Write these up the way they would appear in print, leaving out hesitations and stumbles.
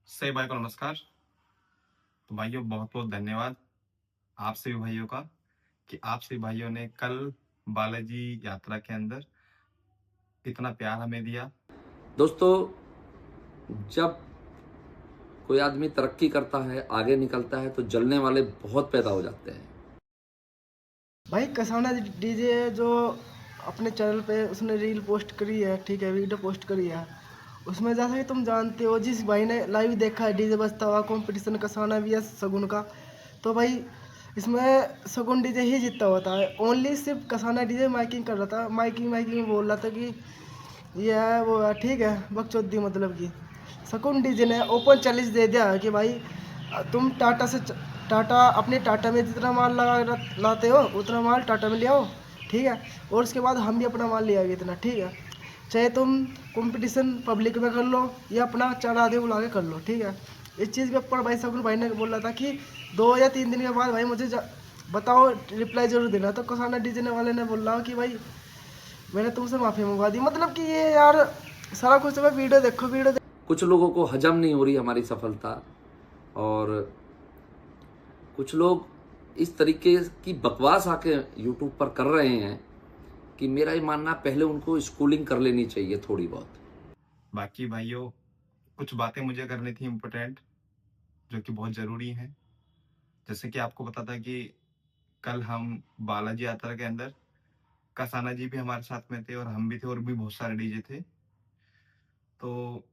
सही भाई को नमस्कार। तो भाइयों बहुत बहुत धन्यवाद आप सभी भाइयों का कि आप सभी भाइयों ने कल बालाजी यात्रा के अंदर इतना प्यार हमें दिया। दोस्तों, जब कोई आदमी तरक्की करता है, आगे निकलता है, तो जलने वाले बहुत पैदा हो जाते हैं। भाई कसाना डीजे जो अपने चैनल पे उसने रील पोस्ट करी है, ठीक है, वीडियो पोस्ट करी है। उसमें जैसा कि तुम जानते हो, जिस भाई ने लाइव देखा है डीजे बजता हुआ कंपटीशन कसाना vs सगुन का, तो भाई इसमें सगुन डीजे ही जीतता होता है। ओनली सिर्फ कसाना डीजे माइकिंग कर रहा था, माइकिंग में बोल रहा था कि ये है वो है, ठीक है, बकचोदी मतलब की। सगुन डीजे ने ओपन चैलेंज दे दिया है कि भाई तुम टाटा अपने टाटा में जितना माल लाते हो उतना माल टाटा में ले आओ, ठीक है, और उसके बाद हम भी अपना माल ले आएंगे इतना, ठीक है। चाहे तुम कंपटीशन पब्लिक में कर लो या अपना 4 आदमी बुला के कर लो, ठीक है। इस चीज़ के ऊपर भाई सगुन भाई ने बोल रहा था कि 2 या 3 दिन के बाद भाई मुझे बताओ, रिप्लाई जरूर देना। तो कसाना डीजे वाले ने बोल रहा कि भाई मैंने तुमसे माफ़ी मंगवा दी। मतलब कि ये यार सारा कुछ तुम्हें वीडियो देखो। कुछ लोगों को हजम नहीं हो रही हमारी सफलता, और कुछ लोग इस तरीके की बकवास आके यूट्यूब पर कर रहे हैं कि मेरा ये मानना, पहले उनको स्कूलिंग कर लेनी चाहिए थोड़ी बहुत। बाकी भाइयों कुछ बातें मुझे करनी थी इम्पोर्टेंट, जो कि बहुत ज़रूरी हैं। जैसे कि आपको पता था कि कल हम बालाजी यात्रा के अंदर कसाना जी भी हमारे साथ में थे और हम भी थे और भी बहुत सारे डीजे थे। तो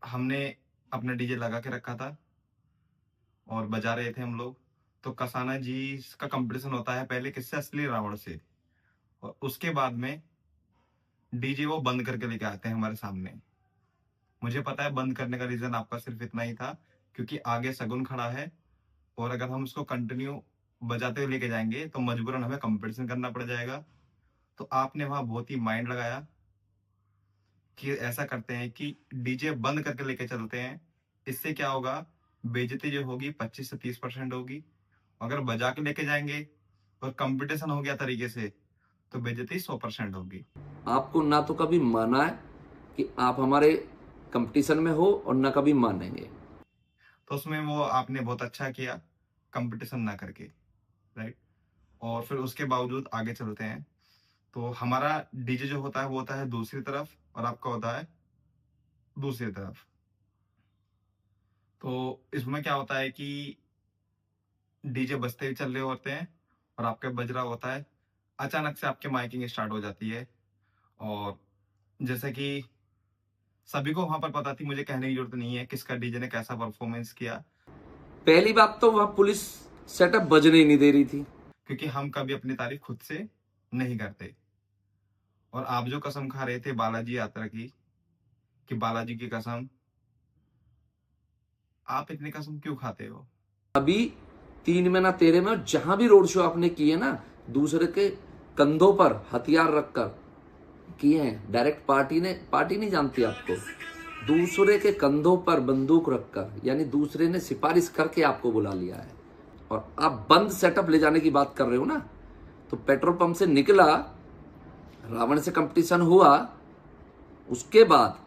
हमने अपना डीजे लगा के रखा था और बजा रहे थे हम लोग। तो कसाना जी का कंपटीशन होता है पहले किससे, असली रावण से, और उसके बाद में डीजे वो बंद करके लेके आते हैं हमारे सामने। मुझे पता है बंद करने का रीजन आपका सिर्फ इतना ही था, क्योंकि आगे सगुन खड़ा है और अगर हम उसको कंटिन्यू बजाते हुए लेके जाएंगे तो मजबूरन हमें कंपटीशन करना पड़ जाएगा। तो आपने वहां बहुत ही माइंड लगाया कि ऐसा करते हैं कि डीजे बंद करके लेके चलते हैं। इससे क्या होगा, बेइज्जती जो होगी 25 से 30% होगी। अगर बजा के लेके जाएंगे और कंपटीशन हो गया तरीके से तो बेइज्जती 100% होगी। आपको ना तो कभी माना है कि आप हमारे कंपटीशन में हो, और ना कभी मानेंगे। तो उसमें वो आपने बहुत अच्छा किया कंपटीशन ना करके, राइट। और फिर उसके बावजूद आगे चलते हैं। तो हमारा डीजे जो होता है वो होता है दूसरी तरफ और आपका होता है दूसरी तरफ। तो इसमें क्या होता है कि डीजे बजते ही चल रहे होते हैं और आपके बज रहा होता है, अचानक से आपकी माइकिंग स्टार्ट हो जाती है। और जैसे कि सभी को वहां पर पता थी, मुझे कहने की जरूरत नहीं है किसका डीजे ने कैसा परफॉर्मेंस किया, पहली बात तो वह पुलिस सेटअप बजने ही नहीं दे रही थी। क्योंकि हम कभी अपनी तारीफ खुद से नहीं करते। और आप जो कसम खा रहे थे बालाजी यात्रा की, कि बालाजी की कसम, आप इतनी कसम क्यों खाते हो? अभी 3 में ना 13 में, और जहां भी रोड शो आपने किए ना, दूसरे के कंधों पर हथियार रखकर किए हैं। डायरेक्ट पार्टी नहीं जानती आपको, दूसरे के कंधों पर बंदूक रखकर, यानी दूसरे ने सिफारिश करके आपको बुला लिया है। और आप बंद सेटअप ले जाने की बात कर रहे हो ना, तो पेट्रोल पंप से निकला, रावण से कंपटीशन हुआ, उसके बाद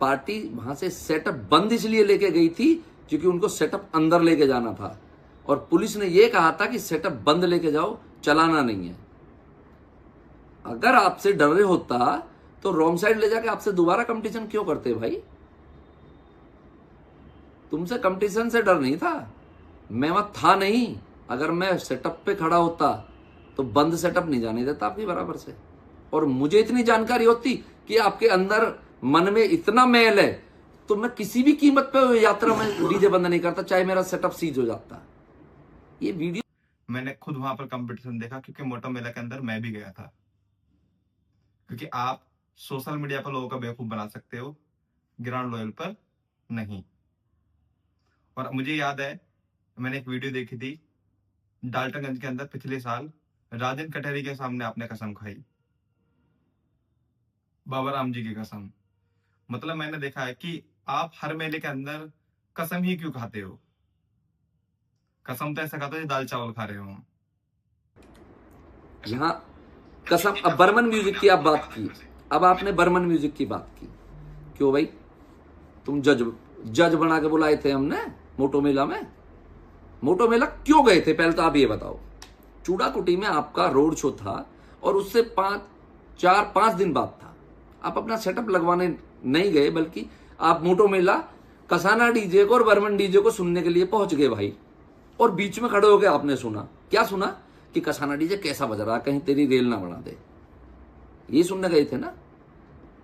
पार्टी वहां से सेटअप बंद इसलिए लेके गई थी क्योंकि उनको सेटअप अंदर लेके जाना था, और पुलिस ने यह कहा था कि सेटअप बंद लेके जाओ, चलाना नहीं है। अगर आपसे डर रहे होता तो रॉन्ग साइड ले जाके आपसे दोबारा कंपटीशन क्यों करते भाई? तुमसे कंपटीशन से डर नहीं था, मैं वहां था नहीं। अगर मैं सेटअप पे खड़ा होता तो बंद सेटअप नहीं जाने देता आपकी बराबर से। और मुझे इतनी जानकारी होती कि आपके अंदर मन में इतना मैल है, तो मैं किसी भी कीमत पे यात्रा में डीजे बंद नहीं करता, चाहे मेरा सेटअप सीज हो जाता। ये वीडियो मैंने खुद वहां पर कंपटीशन देखा, क्योंकि मोटो मेला के अंदर मैं भी गया था। क्योंकि आप सोशल मीडिया पर लोगों का बेवकूफ बना सकते हो, ग्राउंड लेवल पर नहीं। और मुझे याद है, मैंने एक वीडियो देखी थी डाल्टनगंज के अंदर पिछले साल, राजन कटहरी के सामने आपने कसम खाई, बाबा राम जी की कसम। मतलब मैंने देखा है कि आप हर मेले के अंदर कसम ही क्यों खाते हो? कसम तो ऐसा खाता है दाल चावल खा रहे हो हम। यहां कसम। अब बर्मन म्यूजिक की आप बात की, अब आपने बर्मन म्यूजिक की बात की, क्यों भाई? तुम जज जज बना के बुलाए थे हमने मोटो मेला में? मोटो मेला क्यों गए थे पहले तो आप ये बताओ। चूड़ाकुटी में आपका रोड शो था और उससे 4-5 दिन बाद था। आप अपना सेटअप लगवाने नहीं गए, बल्कि आप मोटो मेला कसाना डीजे को और बर्मन डीजे को सुनने के लिए पहुंच गए भाई। और बीच में खड़े होकर आपने सुना, क्या सुना? कि कसाना डीजे कैसा बज रहा, कहीं तेरी रेल ना बना दे। ये सुनने गए थे ना।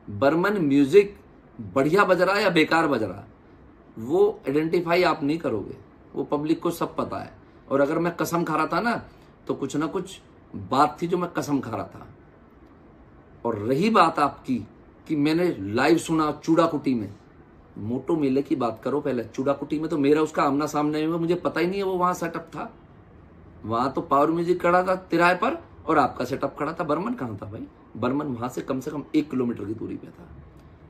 बर्मन म्यूजिक बढ़िया बज रहा है या बेकार बज रहा, वो आइडेंटिफाई आप नहीं करोगे, वो पब्लिक को सब पता है। और अगर मैं कसम खा रहा था ना, तो कुछ ना कुछ बात थी जो मैं कसम खा रहा था। और रही बात आपकी कि मैंने लाइव सुना चूड़ाकुटी में, मोटो मेले की बात करो पहले। चूड़ाकुटी में तो मेरा उसका आमना सामने हुआ, मुझे पता ही नहीं है वो वहां सेटअप था। वहां तो पावर म्यूजिक खड़ा था तिराहे पर और आपका सेटअप खड़ा था। बर्मन कहाँ था भाई? बर्मन वहां से कम 1 किलोमीटर की दूरी पे था।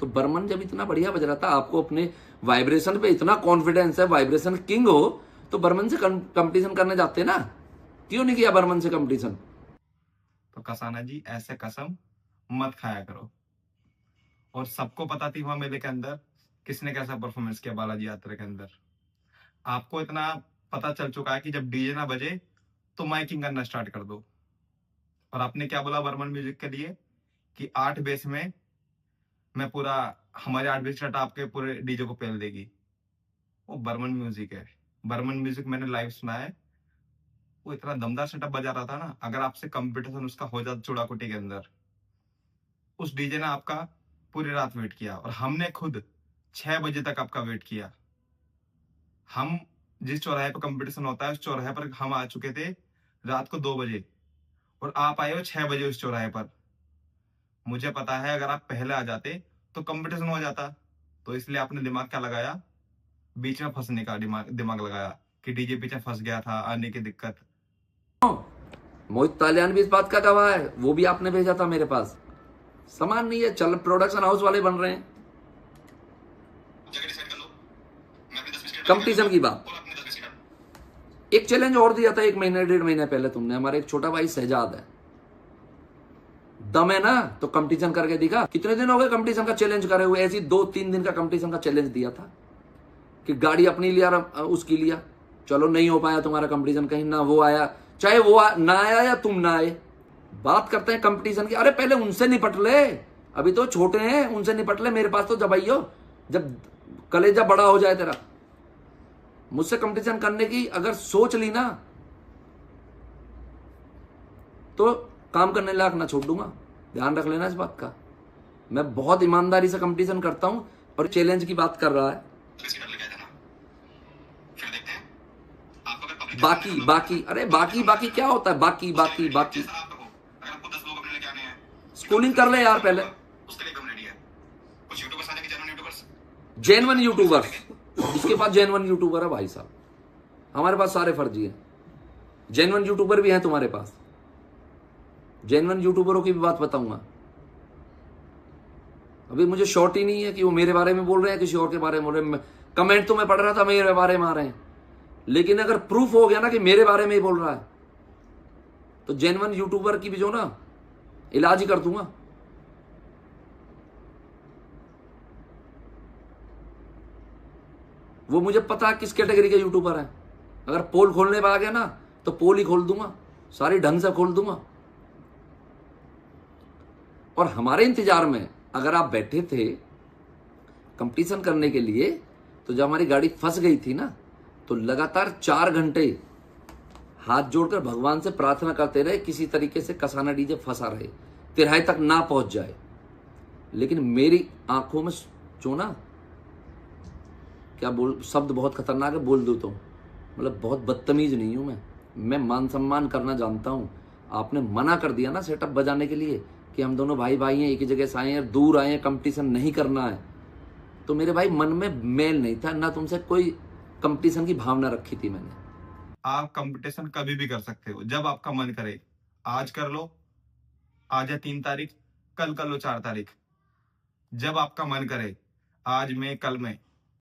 तो बर्मन जब इतना बढ़िया बज रहा था, आपको अपने वाइब्रेशन पे इतना कॉन्फिडेंस है, वाइब्रेशन किंग हो, तो बर्मन से कंपटीशन करने जाते ना। क्यों नहीं किया बर्मन से कंपटीशन? तो कसाना जी ऐसे कसम मत खाया करो। और सबको पता थी वहां मेले के अंदर किसने कैसा परफॉर्मेंस किया बालाजी यात्रा के अंदर। आपको इतना पता चल चुका है कि जब डीजे ना बजे तो माइकिंग करना स्टार्ट कर दो। और आपने क्या बोला बर्मन म्यूजिक के लिए कि 8 बेस में मैं पूरा, हमारे 8 बेस रटा आपके पूरे डीजे को पेल देगी। वो बर्मन म्यूजिक है। बर्मन म्यूजिक मैंने लाइव सुना है, वो इतना दमदार सेटअप बजा रहा था ना। अगर आपसे कंपटीशन उसका हो जाता चूड़ाकुटी के अंदर, उस डीजे ने आपका पूरी रात वेट किया और हमने खुद 6 बजे तक आपका वेट किया। हम जिस चौराहे पर कंपटीशन होता है उस चौराहे पर हम आ चुके थे रात को 2 बजे और आप आए हो 6 बजे उस चौराहे पर। मुझे पता है अगर आप पहले आ जाते तो कंपटीशन हो जाता। तो इसलिए आपने दिमाग क्या लगाया, बीच में फंसने का दिमाग लगाया कि डीजे पीछे फंस गया था, आने की दिक्कत। मोहित तालियान भी इस बात का गवाह है, वो भी आपने भेजा था मेरे पास। सामान नहीं है, चल प्रोडक्शन हाउस वाले बन रहे हैं। कंपटीशन की बात, एक चैलेंज और दिया था 1 महीने 1.5 महीने पहले तुमने। हमारे एक छोटा भाई शहजाद है, दम है ना, तो कंपटीशन करके दिखा। कितने दिन हो गए कंपटीशन का चैलेंज करे हुए? ऐसी 2-3 दिन का कंपटीशन का चैलेंज दिया था कि गाड़ी अपनी लिया उसकी लिया। चलो नहीं हो पाया तुम्हारा कंपटीशन, कहीं ना वो आया, चाहे वो ना आया या तुम ना आए। बात करते हैं कंपटीशन की। अरे पहले उनसे निपट ले, अभी तो छोटे हैं, उनसे निपट ले। मेरे पास तो जब आइयो, जब कलेजा बड़ा हो जाए तेरा। मुझसे कंपटीशन करने की अगर सोच ली ना, तो काम करने लायक ना छोड़ दूंगा। ध्यान रख लेना इस बात का। मैं बहुत ईमानदारी से कंपटीशन करता हूं। और चैलेंज की बात कर रहा है, बाकी अरे बाकी क्या होता है? बाकी स्कूलिंग कर ले यार पहले। जेन्युइन यूट्यूबर, इसके पास जेन्युइन यूट्यूबर है भाई साहब। हमारे पास सारे फर्जी हैं। जेन्युइन यूट्यूबर भी हैं तुम्हारे पास। जेन्युइन यूट्यूबरों की भी बात बताऊंगा। अभी मुझे शॉर्ट ही नहीं है कि वो मेरे बारे में बोल रहे हैं, किसी और के बारे में बोल रहे हैं। कमेंट तो मैं पढ़ रहा था मेरे बारे में आ रहे हैं, लेकिन अगर प्रूफ हो गया ना कि मेरे बारे में ही बोल रहा है, तो जेन्युइन यूट्यूबर की भी जो ना इलाज ही कर दूंगा। वो मुझे पता है किस कैटेगरी के यूट्यूबर हैं। अगर पोल खोलने पर आ गया ना, तो पोल ही खोल दूंगा, सारी ढंग से खोल दूंगा। और हमारे इंतजार में अगर आप बैठे थे कंपटीशन करने के लिए, तो जब हमारी गाड़ी फंस गई थी ना, तो लगातार 4 घंटे हाथ जोड़कर भगवान से प्रार्थना करते रहे किसी तरीके से कसाना डीजे फंसा रहे, तिराहे तक ना पहुंच जाए। लेकिन मेरी आंखों में जो ना, क्या बोल, शब्द बहुत खतरनाक है, बोल दूं तो मतलब बहुत बदतमीज नहीं हूं मैं मान सम्मान करना जानता हूं। आपने मना कर दिया ना सेटअप बजाने के लिए कि हम दोनों भाई भाई हैं, एक ही जगह से आए हैं, दूर आए हैं, कंपटीशन नहीं करना है, तो मेरे भाई मन में मेल नहीं था ना, तुमसे कोई कंपटीशन की भावना रखी थी मैंने। आप कंपटीशन कभी भी कर सकते हो, जब आपका मन करे। आज कर लो, आज है 3 तारीख, कल कर लो 4 तारीख, जब आपका मन करे। आज में कल में